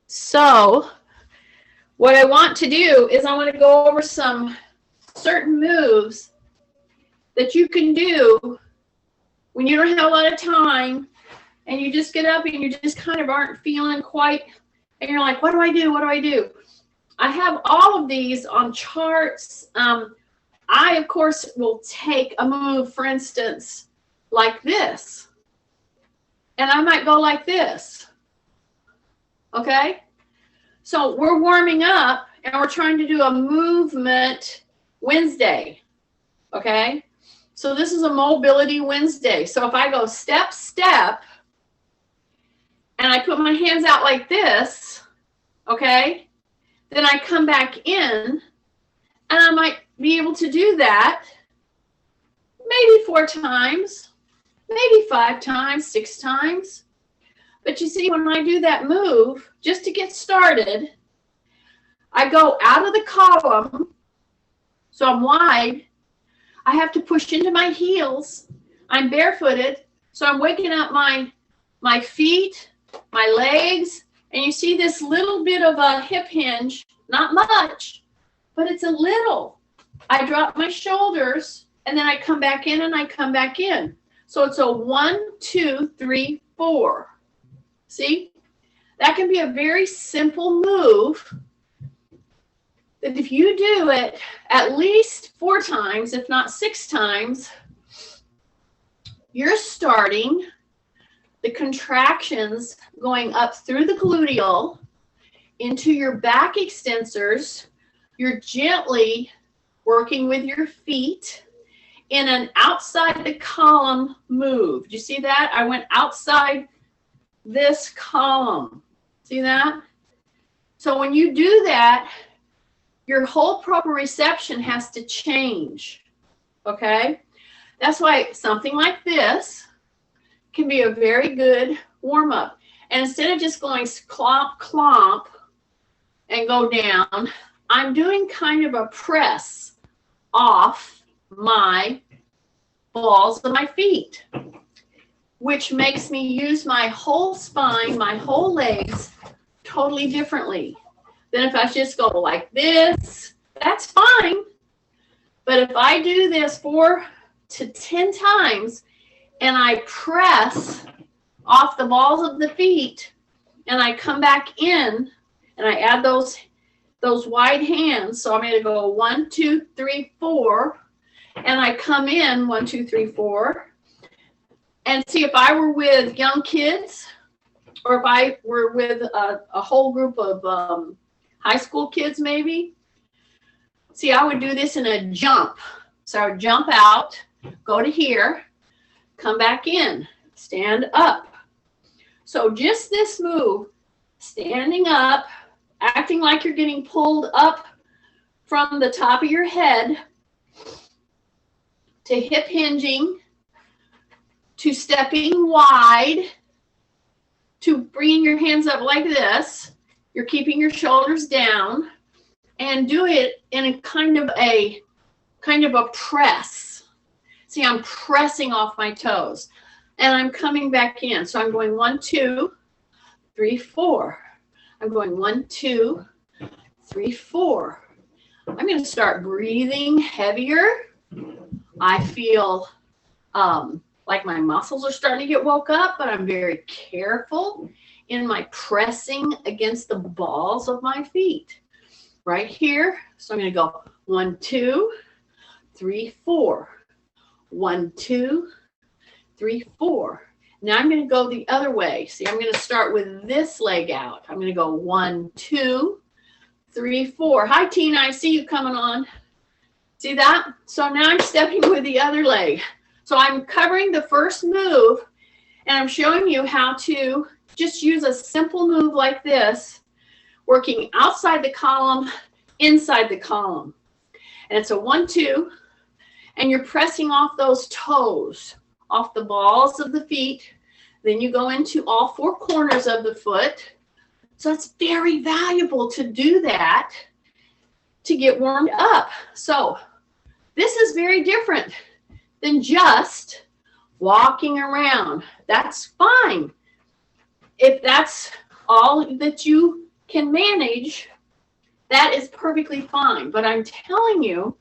So what I want to do is I want to go over some certain moves that you can do when you don't have a lot of time and you just get up and you just kind of aren't feeling quite, and you're like, what do I do? What do I do? I have all of these on charts. I, of course, will take a move, for instance, like this. And I might go like this. Okay? So we're warming up and we're trying to do a movement Wednesday. Okay? So this is a mobility Wednesday. So if I go step, step, and I put my hands out like this, okay, then I come back in, and I might be able to do that maybe 4 times, maybe 5 times, 6 times. But you see, when I do that move, just to get started, I go out of the column, so I'm wide. I have to push into my heels. I'm barefooted, so I'm waking up my feet, my legs, and you see this little bit of a hip hinge, not much, but it's a little. I drop my shoulders, and then I come back in and I come back in. So it's a 1, 2, 3, 4. See? That can be a very simple move that if you do it at least 4 times, if not 6 times, you're starting the contractions going up through the gluteal into your back extensors. You're gently working with your feet in an outside the column move. Do you see that? I went outside this column. See that? So when you do that, your whole proprioception has to change. Okay? That's why something like this can be a very good warm-up. And instead of just going clomp, clomp, and go down, I'm doing kind of a press off my balls of my feet, which makes me use my whole spine, my whole legs totally differently than if I just go like this. That's fine. But if I do this 4 to 10 times and I press off the balls of the feet and I come back in and I add those wide hands. So I'm going to go 1, 2, 3, 4, and I come in 1, 2, 3, 4. And see, if I were with young kids, or if I were with a whole group of high school kids maybe, see, I would do this in a jump. So I would jump out, go to here, come back in, stand up. So just this move, standing up, acting like you're getting pulled up from the top of your head, to hip hinging, to stepping wide, to bringing your hands up like this. You're keeping your shoulders down, and do it in a kind of a press. See, I'm pressing off my toes and I'm coming back in. So I'm going 1, 2, 3, 4. I'm going 1, 2, 3, 4. I'm going to start breathing heavier. I feel like my muscles are starting to get woke up, but I'm very careful in my pressing against the balls of my feet right here. So I'm going to go 1, 2, 3, 4. 1, 2, 3, 4. Now I'm going to go the other way. See, I'm going to start with this leg out. I'm going to go 1, 2, 3, 4. Hi, Tina. I see you coming on. See that? So now I'm stepping with the other leg. So I'm covering the first move, and I'm showing you how to just use a simple move like this, working outside the column, inside the column. And it's a 1, 2, and you're pressing off those toes, off the balls of the feet. Then you go into all 4 corners of the foot. So it's very valuable to do that to get warmed up. So this is very different than just walking around. That's fine. If that's all that you can manage, that is perfectly fine. But I'm telling you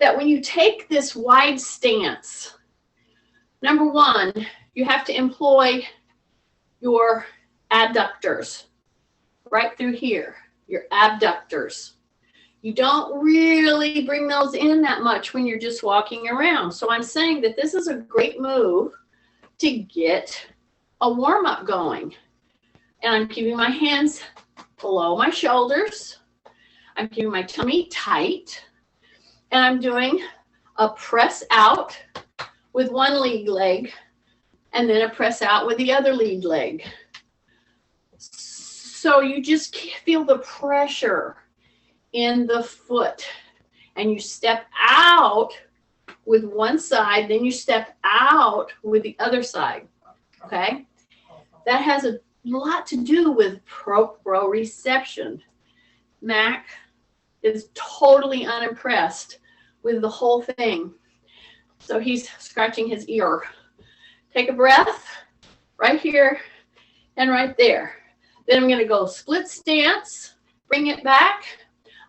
that when you take this wide stance, number one, you have to employ your adductors right through here, your abductors. You don't really bring those in that much when you're just walking around. So I'm saying that this is a great move to get a warm-up going. And I'm keeping my hands below my shoulders. I'm keeping my tummy tight. And I'm doing a press out with one lead leg and then a press out with the other lead leg. So you just feel the pressure in the foot. And you step out with one side, then you step out with the other side. Okay? That has a lot to do with proprioception. Mac is totally unimpressed with the whole thing. So he's scratching his ear. Take a breath right here and right there. Then I'm going to go split stance, bring it back.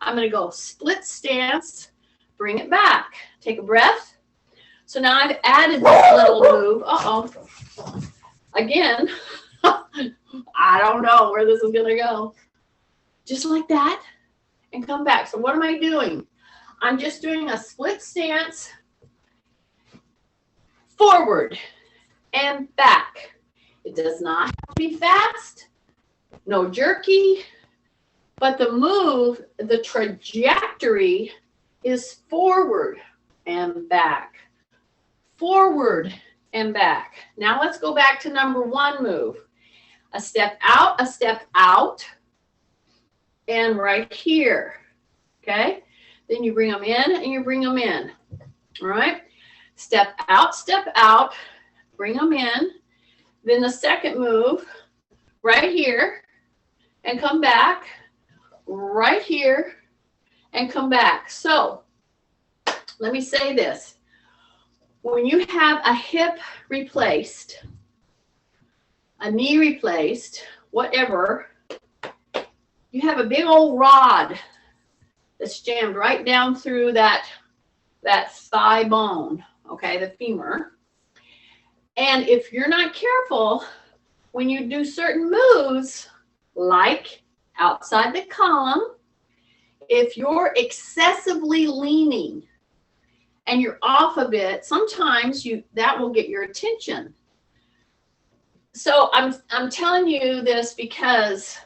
I'm going to go split stance, bring it back. Take a breath. So now I've added this little move. Uh-oh. Again, I don't know where this is going to go. Just like that and come back. So what am I doing? I'm just doing a split stance, forward and back. It does not have to be fast, no jerky, but the move, the trajectory is forward and back, forward and back. Now let's go back to number one move. A step out, and right here, okay? Then you bring them in and you bring them in, all right? Step out, bring them in. Then the second move, right here, and come back, right here, and come back. So, let me say this. When you have a hip replaced, a knee replaced, whatever, you have a big old rod that's jammed right down through that thigh bone, okay, the femur. And if you're not careful, when you do certain moves, like outside the column, if you're excessively leaning and you're off a bit, sometimes that will get your attention. So I'm telling you this because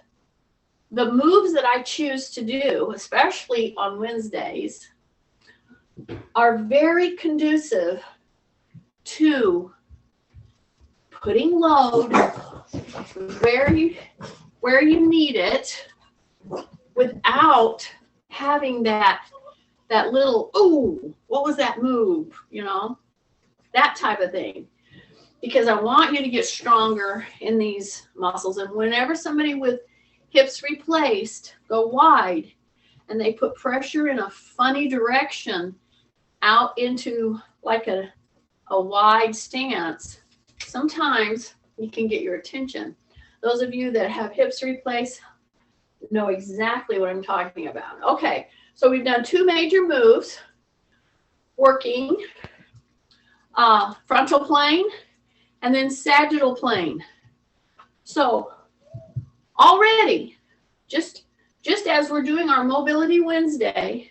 the moves that I choose to do, especially on Wednesdays, are very conducive to putting load where you need it without having that little, ooh, what was that move? You know, that type of thing. Because I want you to get stronger in these muscles. And whenever somebody with hips replaced go wide and they put pressure in a funny direction out into like a wide stance, sometimes you can get your attention. Those of you that have hips replaced know exactly what I'm talking about. Okay, so we've done two major moves, working frontal plane and then sagittal plane. So already, just as we're doing our Mobility Wednesday,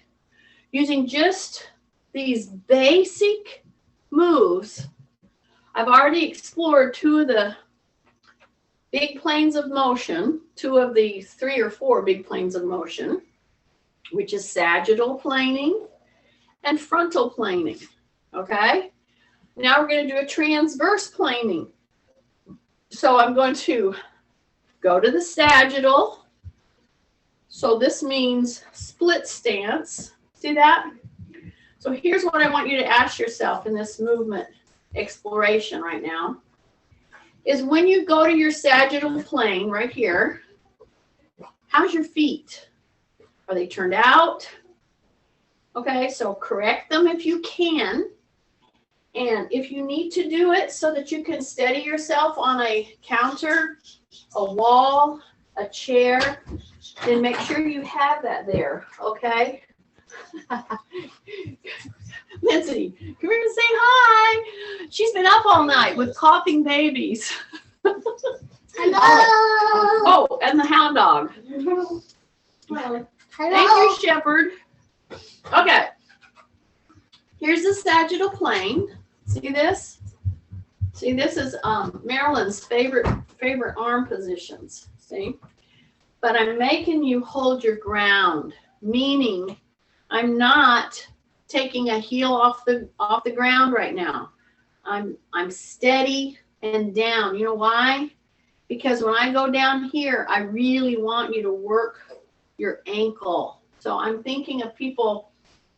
using just these basic moves, I've already explored two of the big planes of motion, two of the 3 or 4 big planes of motion, which is sagittal planing and frontal planing, okay? Now we're going to do a transverse planing. So I'm going to go to the sagittal. So this means split stance. See that? So here's what I want you to ask yourself in this movement exploration right now, is when you go to your sagittal plane right here, how's your feet? Are they turned out? Okay, so correct them if you can. And if you need to do it so that you can steady yourself on a counter, a wall, a chair, then make sure you have that there, okay? Lindsay, come here and say hi. She's been up all night with coughing babies. Hello. Oh, and the hound dog. Hello. Thank you, Shepherd. Okay. Here's the sagittal plane. See this? See, this is Marilyn's favorite arm positions. See? But I'm making you hold your ground, meaning I'm not taking a heel off the ground right now. I'm steady and down. You know why? Because when I go down here, I really want you to work your ankle. So I'm thinking of people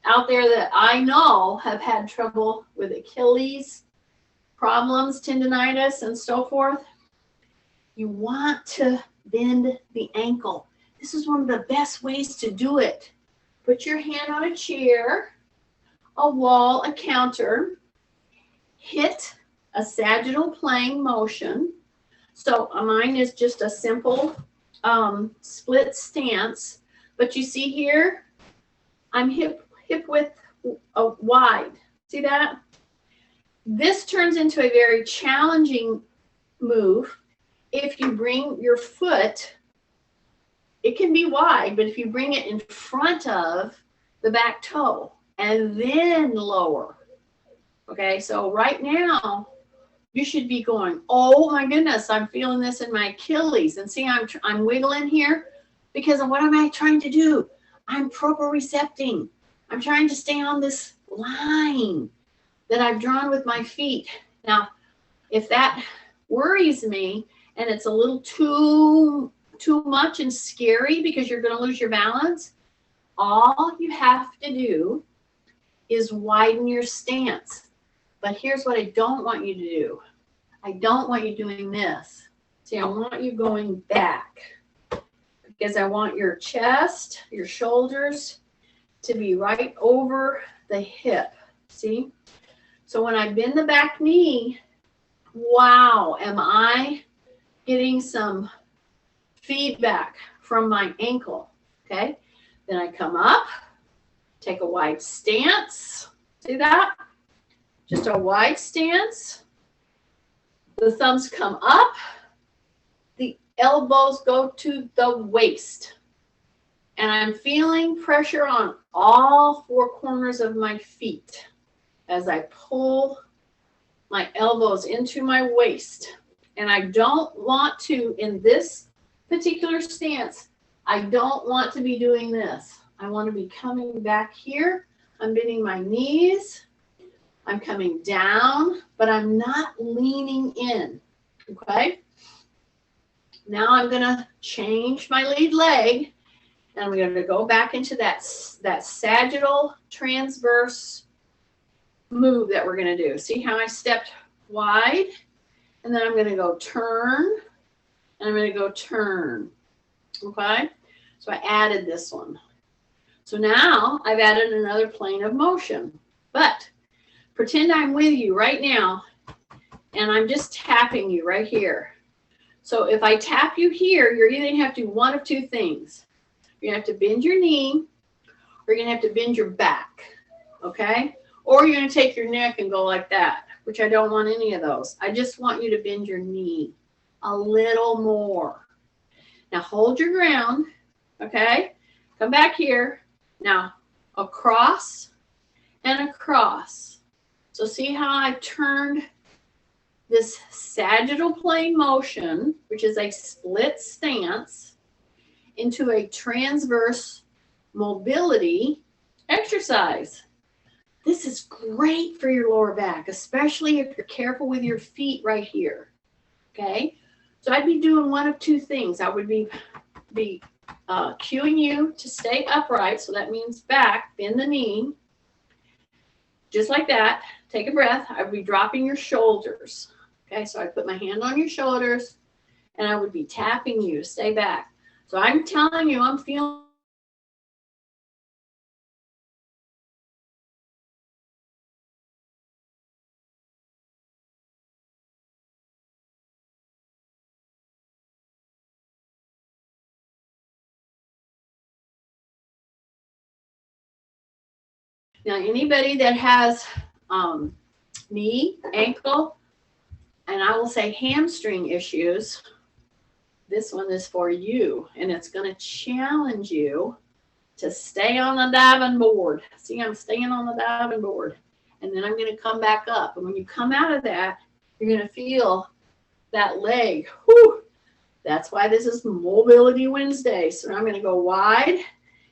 out there that I know have had trouble with Achilles problems, tendonitis, and so forth. You want to bend the ankle. This is one of the best ways to do it. Put your hand on a chair, a wall, a counter, hit a sagittal plane motion. So mine is just a simple split stance, but you see here, I'm hip width wide. See that? This turns into a very challenging move if you bring your foot. It can be wide, but if you bring it in front of the back toe and then lower. Okay, so right now you should be going, oh my goodness, I'm feeling this in my Achilles. And see, I'm wiggling here because of what am I trying to do? I'm propriocepting. I'm trying to stay on this line that I've drawn with my feet. Now, if that worries me and it's a little too much and scary because you're going to lose your balance, all you have to do is widen your stance. But here's what I don't want you to do. I don't want you doing this. See, I want you going back because I want your chest, your shoulders to be right over the hip. See? So when I bend the back knee, wow, am I getting some feedback from my ankle? Okay? Then I come up, take a wide stance. See that? Just a wide stance. The thumbs come up. The elbows go to the waist. And I'm feeling pressure on all four corners of my feet as I pull my elbows into my waist. And I don't want to, in this particular stance, I don't want to be doing this. I want to be coming back here. I'm bending my knees. I'm coming down, but I'm not leaning in, okay? Now I'm going to change my lead leg, and I'm going to go back into that sagittal transverse move that we're going to do. See how I stepped wide? And then I'm going to go turn, and I'm going to go turn, okay? So I added this one. So now I've added another plane of motion, but pretend I'm with you right now, and I'm just tapping you right here. So if I tap you here, you're either going to have to do one of two things. You're going to have to bend your knee, or you're going to have to bend your back, okay? Or you're going to take your neck and go like that, which I don't want any of those. I just want you to bend your knee a little more. Now hold your ground, okay? Come back here. Now across and across. So see how I turned this sagittal plane motion, which is a split stance, into a transverse mobility exercise. This is great for your lower back, especially if you're careful with your feet right here, okay? So I'd be doing one of two things. I would be cueing you to stay upright, so that means back, bend the knee, just like that. Take a breath. I would be dropping your shoulders, okay? So I put my hand on your shoulders, and I would be tapping you to stay back. So I'm telling you, I'm feeling Now, anybody that has knee, ankle, and I will say hamstring issues, this one is for you, and it's going to challenge you to stay on the diving board. See, I'm staying on the diving board, and then I'm going to come back up. And when you come out of that, you're going to feel that leg. Whew. That's why this is Mobility Wednesday. So I'm going to go wide,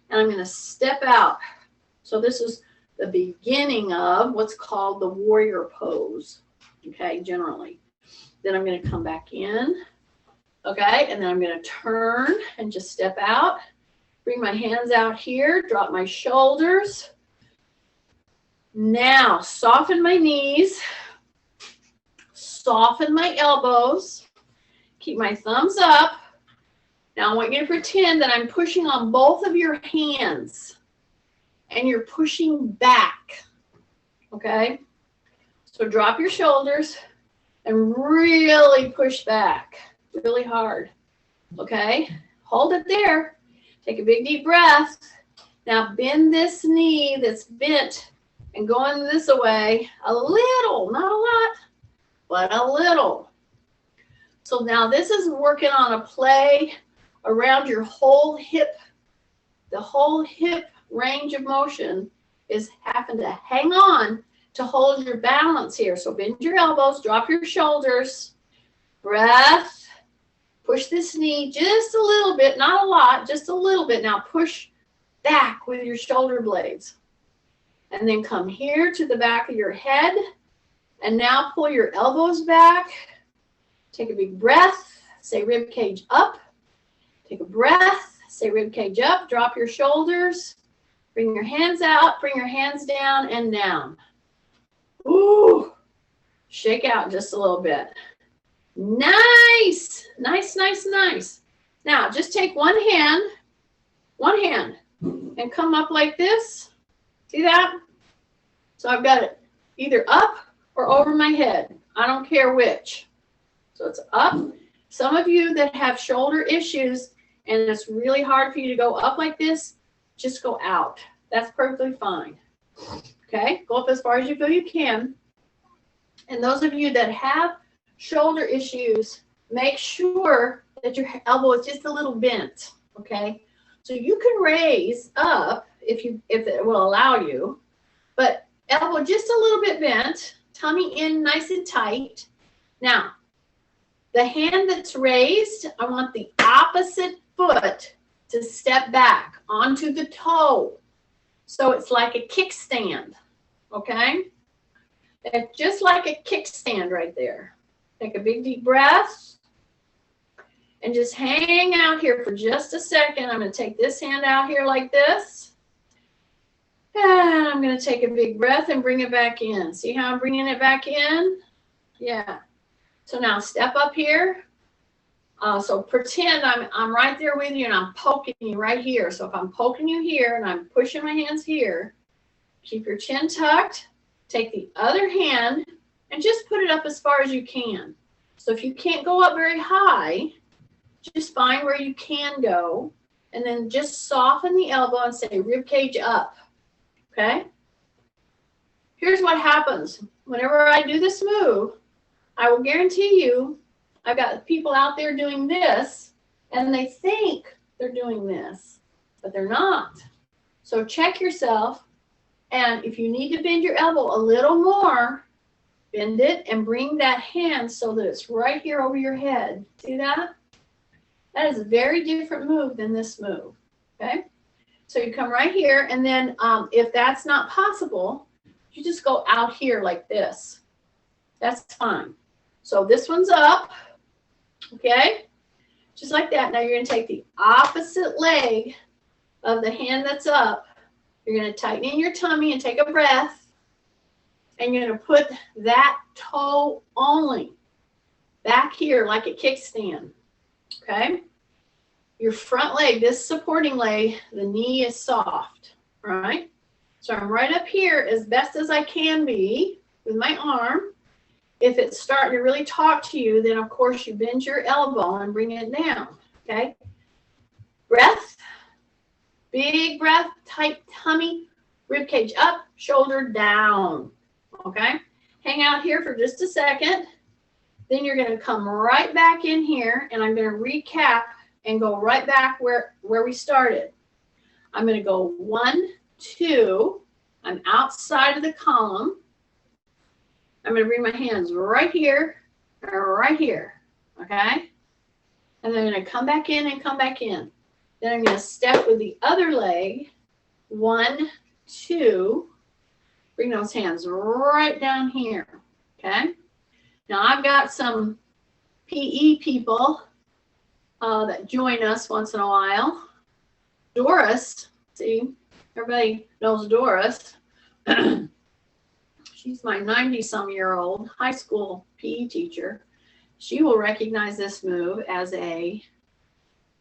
and I'm going to step out. So this is the beginning of what's called the warrior pose, okay, generally. Then I'm going to come back in, okay, and then I'm going to turn and just step out. Bring my hands out here, drop my shoulders. Now, soften my knees, soften my elbows, keep my thumbs up. Now, I want you to pretend that I'm pushing on both of your hands. And you're pushing back, okay? So drop your shoulders and really push back, really hard, okay? Hold it there. Take a big deep breath. Now bend this knee that's bent and going this way a little, not a lot, but a little. So now this is working on a play around your whole hip, the whole hip range of motion is having to hang on to hold your balance here. So bend your elbows, drop your shoulders, breath, push this knee just a little bit, not a lot, just a little bit. Now push back with your shoulder blades. And then come here to the back of your head. And now pull your elbows back. Take a big breath, say rib cage up. Take a breath, say rib cage up, drop your shoulders. Bring your hands out, bring your hands down and down. Ooh, shake out just a little bit. Nice, nice, nice, nice. Now, just take one hand, and come up like this. See that? So I've got it either up or over my head. I don't care which. So it's up. Some of you that have shoulder issues and it's really hard for you to go up like this, just go out. That's perfectly fine. Okay, go up as far as you feel you can. And those of you that have shoulder issues, make sure that your elbow is just a little bent. Okay, so you can raise up if it will allow you, but elbow just a little bit bent, tummy in nice and tight. Now, the hand that's raised, I want the opposite foot to step back onto the toe. So it's like a kickstand, okay? It's just like a kickstand right there. Take a big deep breath and just hang out here for just a second. I'm going to take this hand out here like this. And I'm going to take a big breath and bring it back in. See how I'm bringing it back in? Yeah. So now step up here. So pretend I'm right there with you and I'm poking you right here. So if I'm poking you here and I'm pushing my hands here, keep your chin tucked. Take the other hand and just put it up as far as you can. So if you can't go up very high, just find where you can go and then just soften the elbow and say rib cage up. Okay? Here's what happens. Whenever I do this move, I will guarantee you I've got people out there doing this, and they think they're doing this, but they're not. So check yourself, and if you need to bend your elbow a little more, bend it and bring that hand so that it's right here over your head. See that? That is a very different move than this move, okay? So you come right here, and then if that's not possible, you just go out here like this. That's fine. So this one's up, okay? Just like that. Now you're going to take the opposite leg of the hand that's up. You're going to tighten in your tummy and take a breath. And you're going to put that toe only back here like a kickstand, okay? Your front leg, this supporting leg, the knee is soft, all right? So I'm right up here as best as I can be with my arm. If it's starting to really talk to you, then of course you bend your elbow and bring it down, okay? Breath, big breath, tight tummy. Rib cage up, shoulder down. Okay? Hang out here for just a second. Then you're going to come right back in here, and I'm going to recap and go right back where we started. I'm going to go 1, 2. I'm outside of the column. I'm going to bring my hands right here, okay? And then I'm going to come back in and come back in. Then I'm going to step with the other leg. 1, 2. Bring those hands right down here, okay? Now I've got some PE people that join us once in a while. Doris, see, everybody knows Doris. She's my 90-some-year-old high school PE teacher. She will recognize this move as a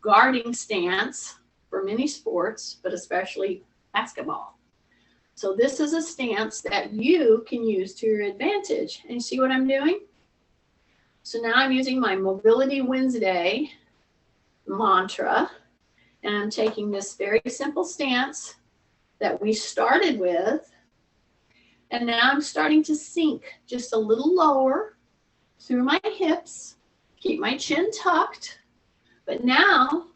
guarding stance for many sports, but especially basketball. So this is a stance that you can use to your advantage. And you see what I'm doing? So now I'm using my Mobility Wednesday mantra, and I'm taking this very simple stance that we started with, and now I'm starting to sink just a little lower through my hips, keep my chin tucked, but now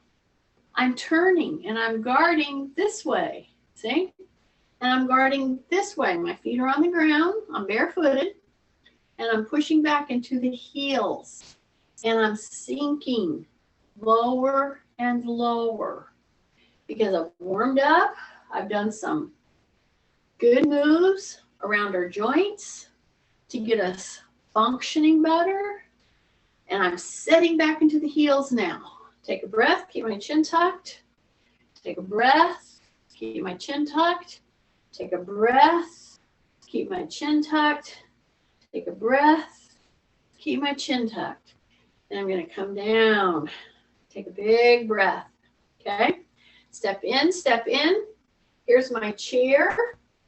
I'm turning and I'm guarding this way, see? And I'm guarding this way. My feet are on the ground, I'm barefooted, and I'm pushing back into the heels, and I'm sinking lower and lower because I've warmed up. I've done some good moves around our joints to get us functioning better. And I'm setting back into the heels now. Take a breath, keep my chin tucked. Take a breath, keep my chin tucked. Take a breath, keep my chin tucked. Take a breath, keep my chin tucked. And I'm going to come down. Take a big breath. Okay? Step in, step in. Here's my chair.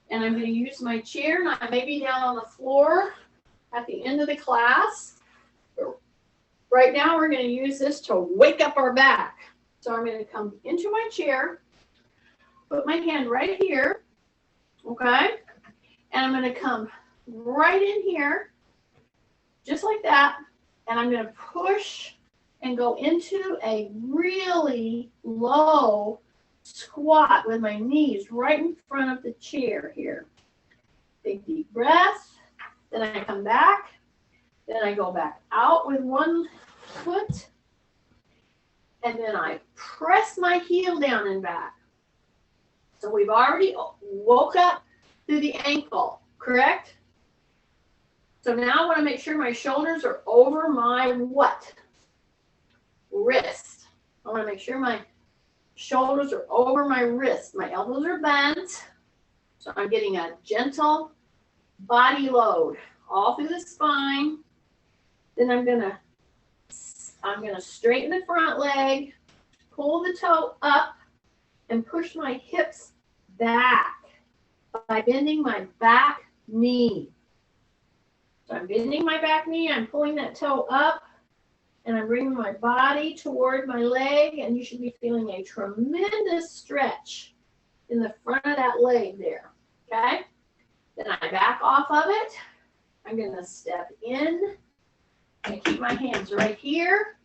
And I'm going to use my chair, and I may be down on the floor at the end of the class. But right now, we're going to use this to wake up our back. So I'm going to come into my chair, put my hand right here, okay? And I'm going to come right in here, just like that. And I'm going to push and go into a really low squat with my knees right in front of the chair here. Big deep breath. Then I come back. Then I go back out with one foot. And then I press my heel down and back. So we've already woke up through the ankle, correct? So now I want to make sure my shoulders are over my what? Wrist. I want to make sure my shoulders are over my wrist. My elbows are bent. So I'm getting a gentle body load all through the spine. Then I'm gonna straighten the front leg, pull the toe up, and push my hips back by bending my back knee. So I'm bending my back knee, I'm pulling that toe up, and I'm bringing my body toward my leg, and you should be feeling a tremendous stretch in the front of that leg there, okay? Then I back off of it. I'm going to step in. I keep my hands right here.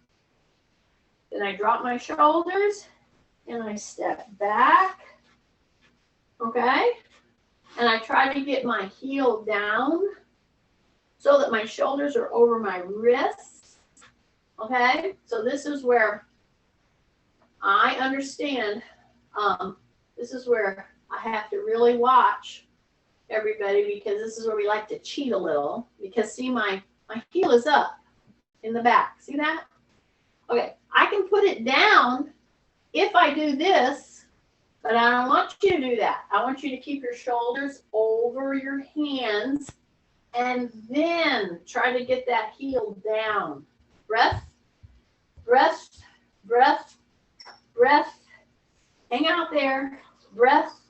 Then I drop my shoulders, and I step back, okay? And I try to get my heel down so that my shoulders are over my wrists, okay? So this is where I understand, this is where I have to really watch everybody, because this is where we like to cheat a little, because see, my heel is up in the back. See that? Okay, I can put it down if I do this, but I don't want you to do that. I want you to keep your shoulders over your hands and then try to get that heel down. Breath, breath, breath, breath. Hang out there. Breath.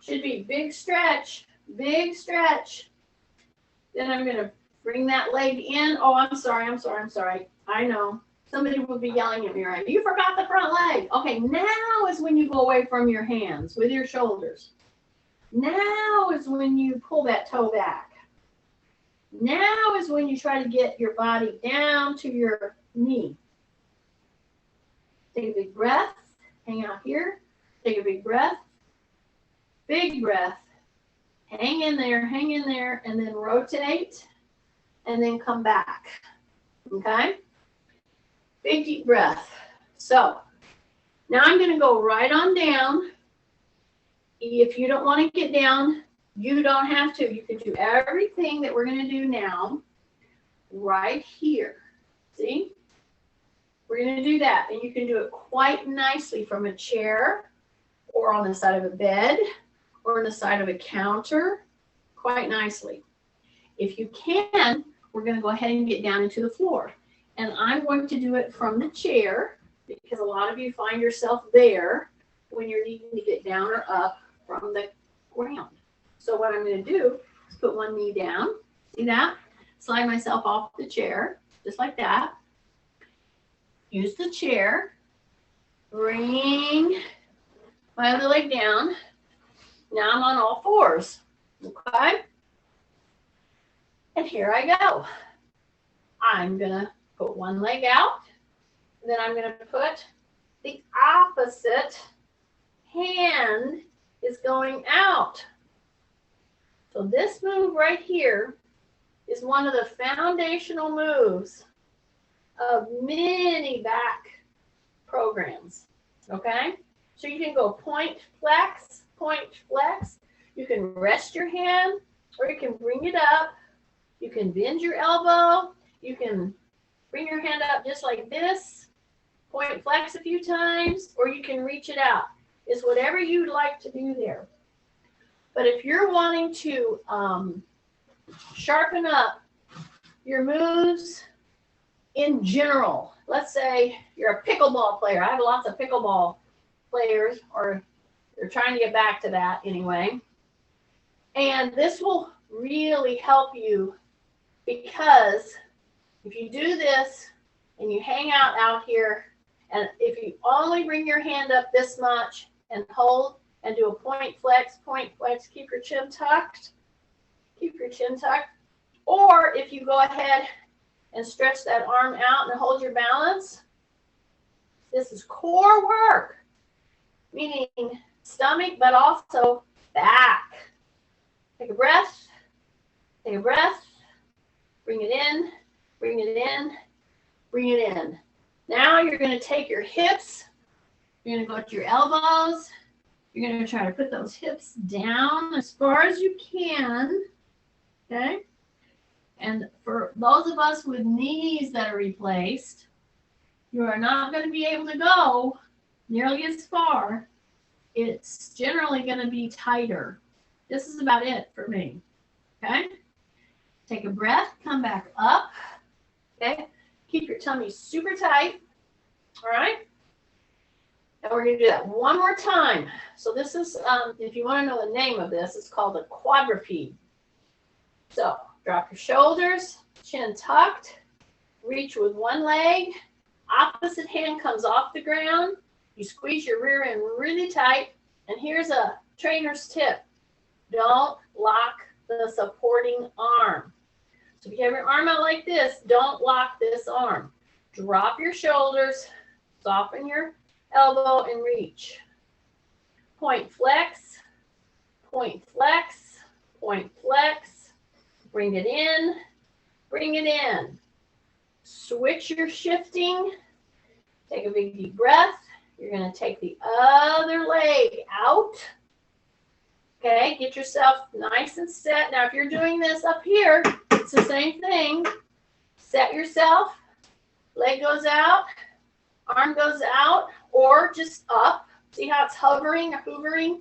Should be big stretch, big stretch. Then I'm going to bring that leg in. Oh, I'm sorry. I know. Somebody will be yelling at me, right? You forgot the front leg. Okay, now is when you go away from your hands with your shoulders. Now is when you pull that toe back. Now is when you try to get your body down to your knee. Take a big breath. Hang out here. Take a big breath. Big breath. Hang in there, and then rotate, and then come back. Okay? Big deep breath. So, now I'm going to go right on down. If you don't want to get down, you don't have to. You can do everything that we're going to do now right here. See? We're going to do that, and you can do it quite nicely from a chair or on the side of a bed or on the side of a counter, quite nicely. If you can, we're going to go ahead and get down into the floor. And I'm going to do it from the chair because a lot of you find yourself there when you're needing to get down or up from the ground. So what I'm going to do is put one knee down. See that? Slide myself off the chair, just like that. Use the chair. Bring my other leg down. Now I'm on all fours. Okay? And here I go. I'm going to put one leg out. Then I'm going to put the opposite hand is going out. So this move right here is one of the foundational moves of many back programs. Okay? So you can go point, flex, point, flex. You can rest your hand or you can bring it up. You can bend your elbow. You can bring your hand up just like this. Point, flex a few times, or you can reach it out. It's whatever you'd like to do there. But if you're wanting to sharpen up your moves in general, let's say you're a pickleball player. I have lots of pickleball players, or you're trying to get back to that anyway. And this will really help you because if you do this and you hang out here, and if you only bring your hand up this much and hold and do a point flex, keep your chin tucked, or if you go ahead and stretch that arm out and hold your balance, this is core work, meaning stomach, but also back. Take a breath, bring it in, bring it in, bring it in. Now you're going to take your hips, you're going to go to your elbows, you're going to try to put those hips down as far as you can, okay? And for those of us with knees that are replaced, you are not going to be able to go nearly as far. It's generally going to be tighter. This is about it for me, okay? Take a breath, come back up, okay? Keep your tummy super tight, all right? And we're going to do that one more time. So this is, if you want to know the name of this, it's called a quadruped. So drop your shoulders, chin tucked, reach with one leg, opposite hand comes off the ground, you squeeze your rear end really tight, and here's a trainer's tip. Don't lock the supporting arm. So if you have your arm out like this, don't lock this arm. Drop your shoulders, soften your elbow, and reach. Point flex, point flex, point flex. Bring it in, bring it in. Switch your shifting. Take a big deep breath. You're going to take the other leg out. Okay, get yourself nice and set. Now, if you're doing this up here, it's the same thing. Set yourself. Leg goes out. Arm goes out or just up. See how it's hovering or hoovering?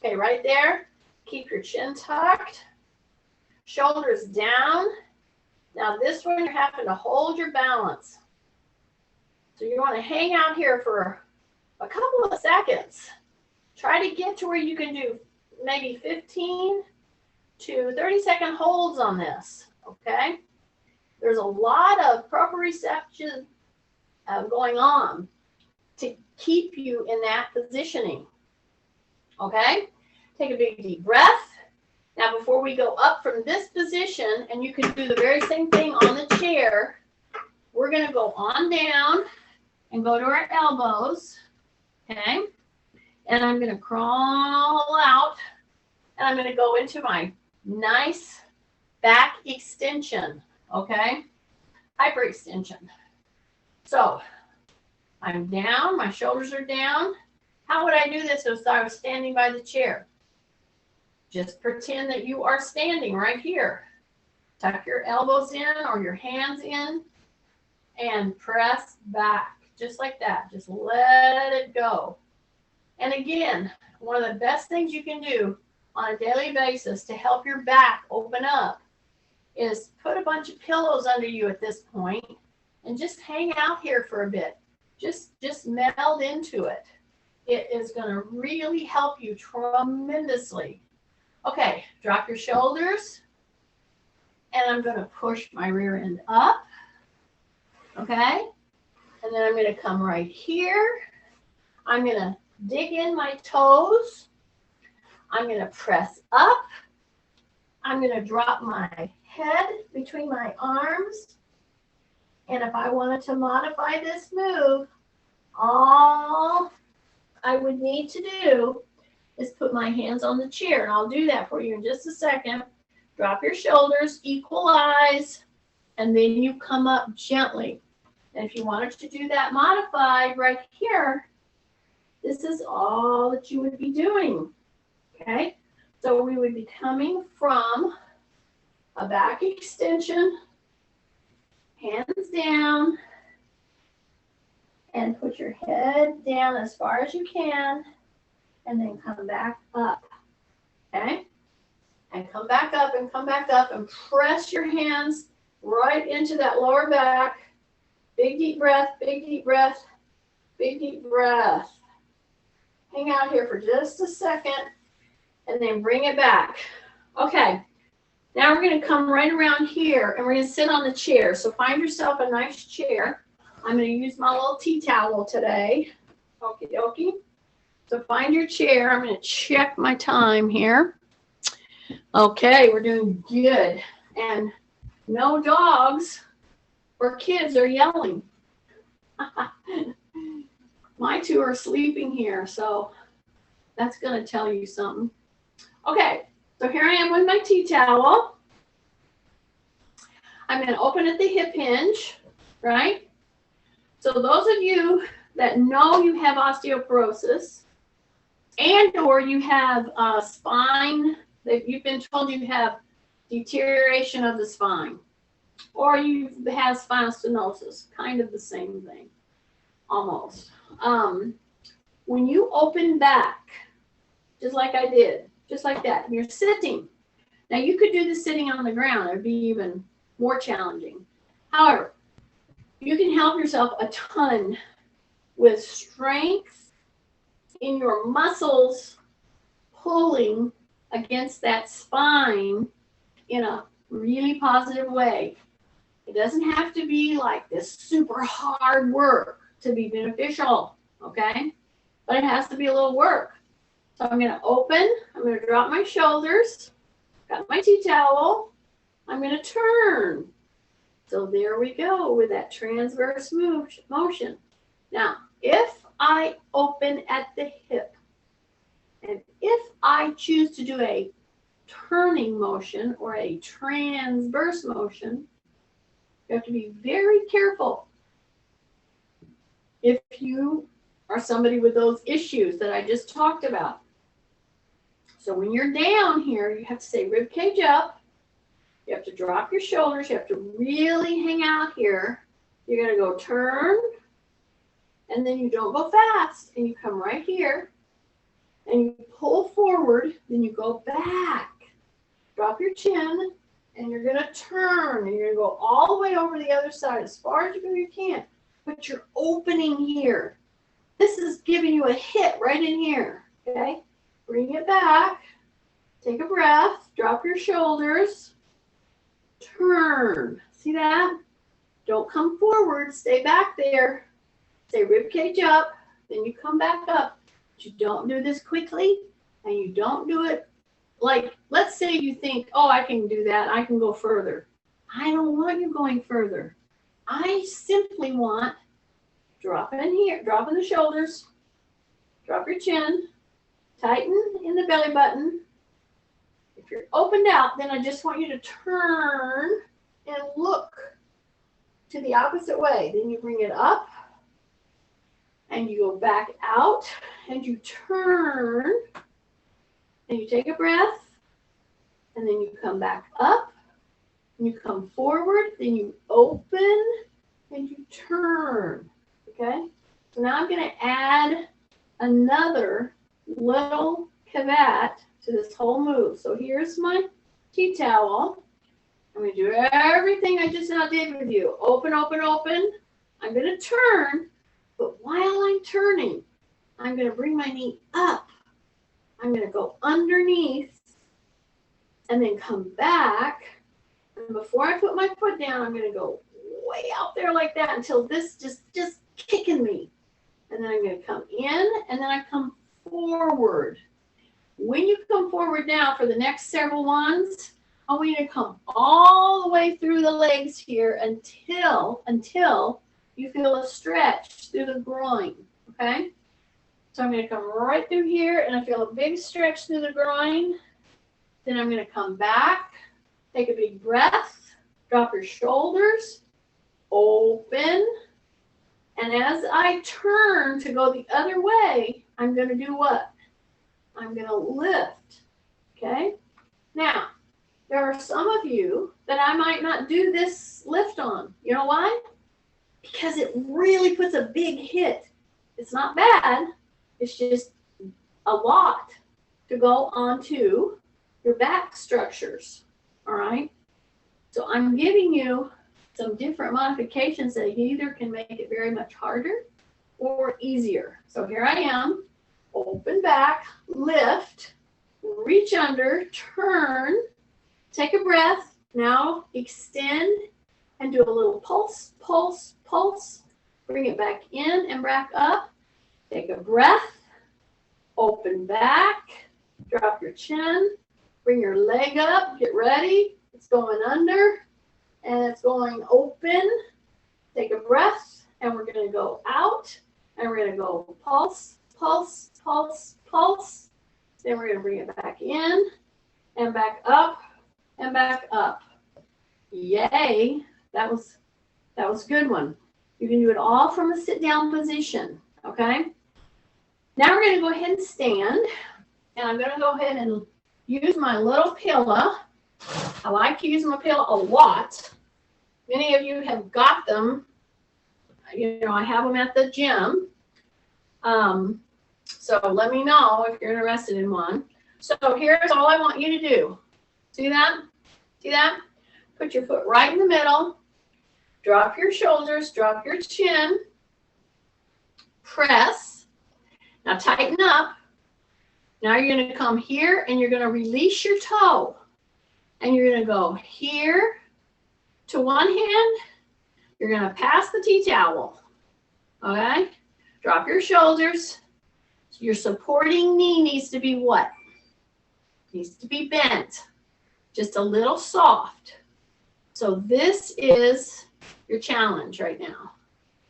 Okay, right there. Keep your chin tucked. Shoulders down. Now, this one, you're having to hold your balance. So you want to hang out here for a couple of seconds. Try to get to where you can do maybe 15 to 30-second holds on this, okay? There's a lot of proprioception going on to keep you in that positioning, okay? Take a big deep breath. Now, before we go up from this position, and you can do the very same thing on the chair, we're going to go on down and go to our elbows, okay? And I'm going to crawl out, and I'm going to go into my nice back extension, okay? Hyperextension. So I'm down, my shoulders are down. How would I do this if I was standing by the chair? Just pretend that you are standing right here. Tuck your elbows in or your hands in and press back, just like that. Just let it go. And again, one of the best things you can do on a daily basis to help your back open up is put a bunch of pillows under you at this point and just hang out here for a bit. Just meld into it. It is going to really help you tremendously. Okay, drop your shoulders, and I'm going to push my rear end up, okay? And then I'm going to come right here. I'm going to dig in my toes. I'm going to press up. I'm going to drop my head between my arms. And if I wanted to modify this move, all I would need to do is put my hands on the chair, and I'll do that for you in just a second. Drop your shoulders, equalize, and then you come up gently. And if you wanted to do that modified right here, this is all that you would be doing, okay? So we would be coming from a back extension, hands down, and put your head down as far as you can, and then come back up, okay? And come back up and come back up and press your hands right into that lower back. Big deep breath, big deep breath, big deep breath. Hang out here for just a second and then bring it back. Okay, now we're going to come right around here and we're going to sit on the chair. So find yourself a nice chair. I'm going to use my little tea towel today. Okie dokie. So find your chair. I'm going to check my time here. Okay, we're doing good. And no dogs or kids are yelling. My two are sleeping here, so that's going to tell you something. Okay, so here I am with my tea towel. I'm going to open at the hip hinge, right? So those of you that know you have osteoporosis and or you have a spine, that you've been told you have deterioration of the spine, or you have spinal stenosis, kind of the same thing, almost. When you open back, just like I did, just like that, and you're sitting. Now you could do this sitting on the ground. It would be even more challenging. However, you can help yourself a ton with strength in your muscles pulling against that spine in a really positive way. It doesn't have to be like this super hard work to be beneficial, okay? But it has to be a little work. So I'm going to open, I'm going to drop my shoulders, got my tea towel, I'm going to turn. So there we go with that transverse motion. Now, if I open at the hip, and if I choose to do a turning motion or a transverse motion, you have to be very careful. If you are somebody with those issues that I just talked about. So when you're down here, you have to say rib cage up. You have to drop your shoulders. You have to really hang out here. You're going to go turn, and then you don't go fast, and you come right here, and you pull forward, then you go back. Drop your chin, and you're going to turn, and you're going to go all the way over the other side as far as you can. But you're opening here. This is giving you a hit right in here, okay? Bring it back. Take a breath. Drop your shoulders. Turn. See that? Don't come forward. Stay back there. Stay rib cage up. Then you come back up. But you don't do this quickly. And you don't do it like, let's say you think, oh, I can do that. I can go further. I don't want you going further. I simply want drop in here, drop in the shoulders, drop your chin, tighten in the belly button. If you're opened out, then I just want you to turn and look to the opposite way. Then you bring it up and you go back out and you turn and you take a breath and then you come back up and you come forward, then you open and you turn. Okay, so now I'm going to add another little caveat to this whole move. So here's my tea towel. I'm going to do everything I just now did with you. Open, open, open. I'm going to turn, but while I'm turning, I'm going to bring my knee up. I'm going to go underneath and then come back. And before I put my foot down, I'm going to go way out there like that until this just kicking me. And then I'm going to come in and then I come forward. When you come forward now for the next several ones, I want you to come all the way through the legs here until you feel a stretch through the groin, okay? So I'm going to come right through here and I feel a big stretch through the groin. Then I'm going to come back, take a big breath, drop your shoulders, open. And as I turn to go the other way, I'm going to do what? I'm going to lift, okay? Now, there are some of you that I might not do this lift on. You know why? Because it really puts a big hit. It's not bad. It's just a lot to go onto your back structures, all right? So I'm giving you some different modifications that either can make it very much harder or easier. So here I am, open back, lift, reach under, turn, take a breath, now extend and do a little pulse, pulse, pulse, bring it back in and back up, take a breath, open back, drop your chin, bring your leg up, get ready, it's going under, and it's going open. Take a breath, and we're going to go out, and we're going to go pulse, pulse, pulse, pulse. Then we're going to bring it back in, and back up, and back up. Yay! That was a good one. You can do it all from a sit-down position, okay? Now we're going to go ahead and stand, and I'm going to go ahead and use my little pillow. I like to use my pillow a lot. Many of you have got them. You know, I have them at the gym. So let me know if you're interested in one. So here's all I want you to do. See that? See that? Put your foot right in the middle. Drop your shoulders, drop your chin. Press. Now tighten up. Now you're going to come here and you're going to release your toe. And you're going to go here to one hand. You're going to pass the tea towel. Okay? Drop your shoulders. Your supporting knee needs to be what? Needs to be bent. Just a little soft. So this is your challenge right now.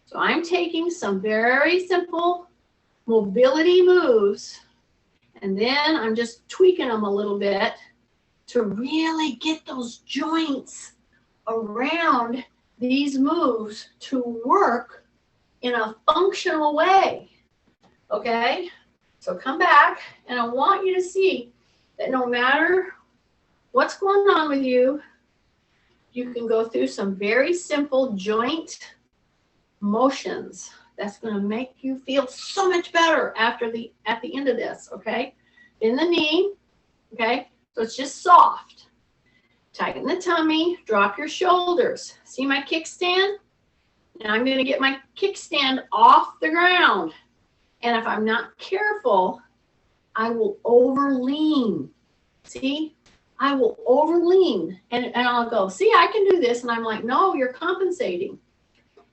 So I'm taking some very simple mobility moves, and then I'm just tweaking them a little bit to really get those joints around these moves to work in a functional way. Okay? So come back, and I want you to see that no matter what's going on with you, you can go through some very simple joint motions. That's going to make you feel so much better at the end of this, okay? In the knee, okay? So it's just soft. Tighten the tummy, drop your shoulders. See my kickstand? Now I'm going to get my kickstand off the ground. And if I'm not careful, I will overlean. See? I will overlean and I'll go, see, I can do this. And I'm like, no, you're compensating.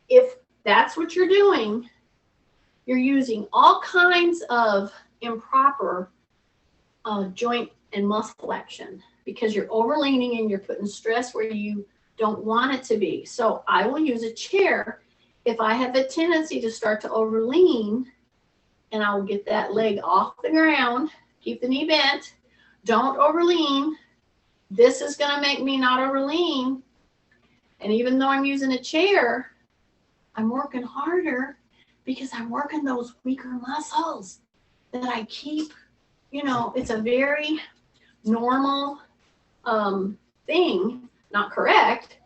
If that's what you're doing, you're using all kinds of improper joint and muscle action because you're overleaning and you're putting stress where you don't want it to be. So I will use a chair if I have a tendency to start to overlean, and I will get that leg off the ground, keep the knee bent, don't overlean. This is going to make me not overlean. And even though I'm using a chair, I'm working harder because I'm working those weaker muscles that I keep, it's a very normal thing, not correct,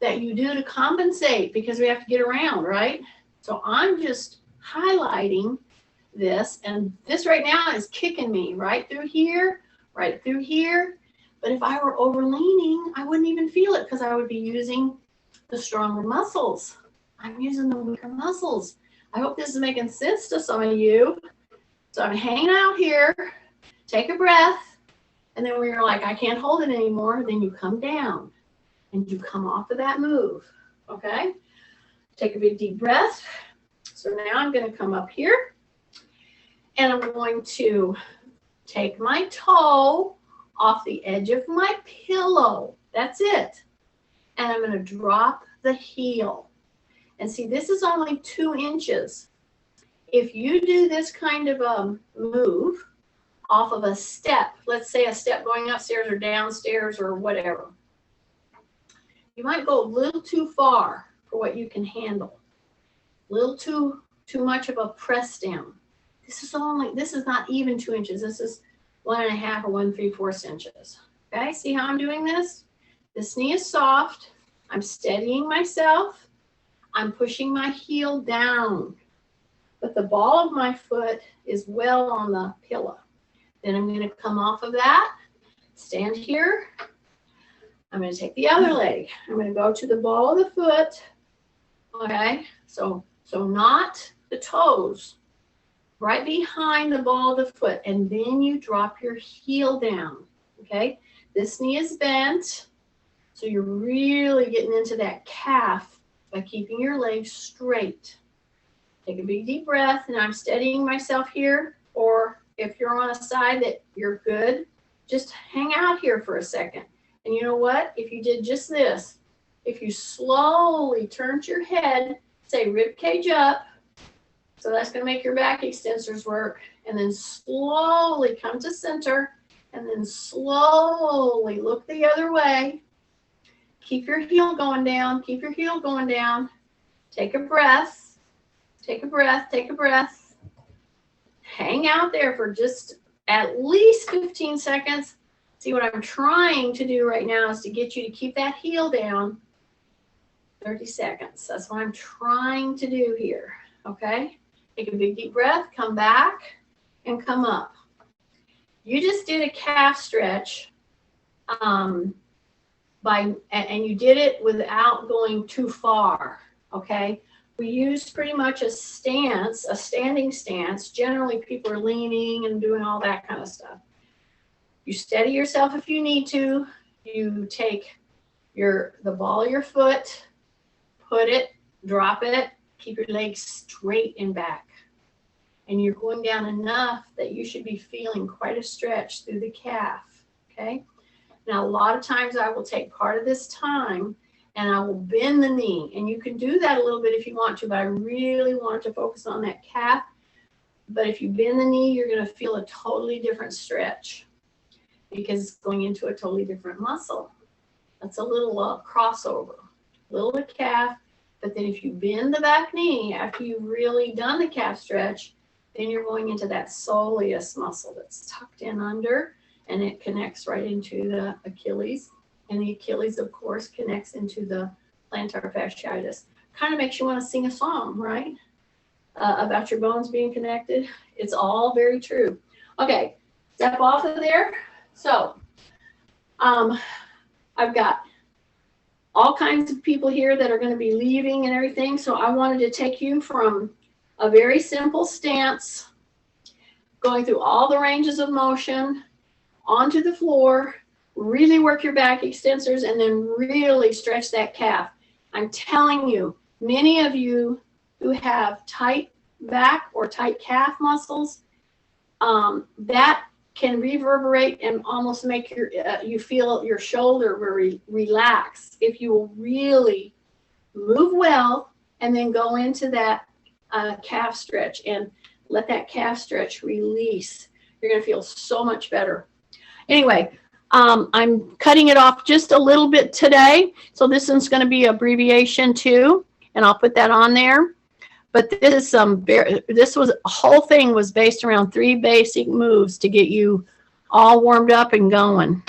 that you do to compensate because we have to get around, right? So I'm just highlighting this, and this right now is kicking me right through here, right through here. But if I were overleaning, I wouldn't even feel it because I would be using the stronger muscles. I'm using the weaker muscles. I hope this is making sense to some of you. So I'm hanging out here, take a breath, and then when you're like, I can't hold it anymore, then you come down and you come off of that move, okay? Take a big deep breath. So now I'm going to come up here, and I'm going to take my toe off the edge of my pillow. That's it. And I'm going to drop the heel. And see, this is only 2 inches. If you do this kind of a move off of a step, let's say a step going upstairs or downstairs or whatever, you might go a little too far for what you can handle. A little too much of a press down. This is not even 2 inches. This is 1.5 or 1 3/4 inches. Okay, see how I'm doing this? This knee is soft. I'm steadying myself. I'm pushing my heel down, but the ball of my foot is well on the pillow. Then I'm going to come off of that, stand here. I'm going to take the other leg. I'm going to go to the ball of the foot. Okay, so not the toes, right behind the ball of the foot, and then you drop your heel down. Okay, this knee is bent, so you're really getting into that calf by keeping your legs straight. Take a big deep breath, and I'm steadying myself here, or if you're on a side that you're good, just hang out here for a second. And you know what? If you did just this, if you slowly turned your head, say rib cage up, so that's going to make your back extensors work, and then slowly come to center, and then slowly look the other way. Keep your heel going down, keep your heel going down. Take a breath, take a breath, take a breath. Hang out there for just at least 15 seconds. See, what I'm trying to do right now is to get you to keep that heel down 30 seconds. That's what I'm trying to do here, okay? Take a big deep breath, come back, and come up. You just did a calf stretch, and you did it without going too far, okay? We use pretty much a stance, a standing stance. Generally, people are leaning and doing all that kind of stuff. You steady yourself if you need to. You take the ball of your foot, put it, drop it, keep your legs straight and back. And you're going down enough that you should be feeling quite a stretch through the calf, okay? Now, a lot of times I will take part of this time and I will bend the knee. And you can do that a little bit if you want to, but I really want to focus on that calf. But if you bend the knee, you're going to feel a totally different stretch because it's going into a totally different muscle. That's a little crossover, little the calf. But then if you bend the back knee after you've really done the calf stretch, then you're going into that soleus muscle that's tucked in under, and it connects right into the Achilles. And the Achilles, of course, connects into the plantar fasciitis. Kind of makes you want to sing a song, right? About your bones being connected. It's all very true. Okay, step off of there. So, I've got all kinds of people here that are going to be leaving and everything. So I wanted to take you from a very simple stance, going through all the ranges of motion, onto the floor, really work your back extensors, and then really stretch that calf. I'm telling you, many of you who have tight back or tight calf muscles, that can reverberate and almost make your you feel your shoulder relax if you will really move well and then go into that calf stretch and let that calf stretch release. You're going to feel so much better. Anyway, I'm cutting it off just a little bit today. So this one's going to be abbreviation 2, and I'll put that on there. But this is whole thing was based around 3 basic moves to get you all warmed up and going.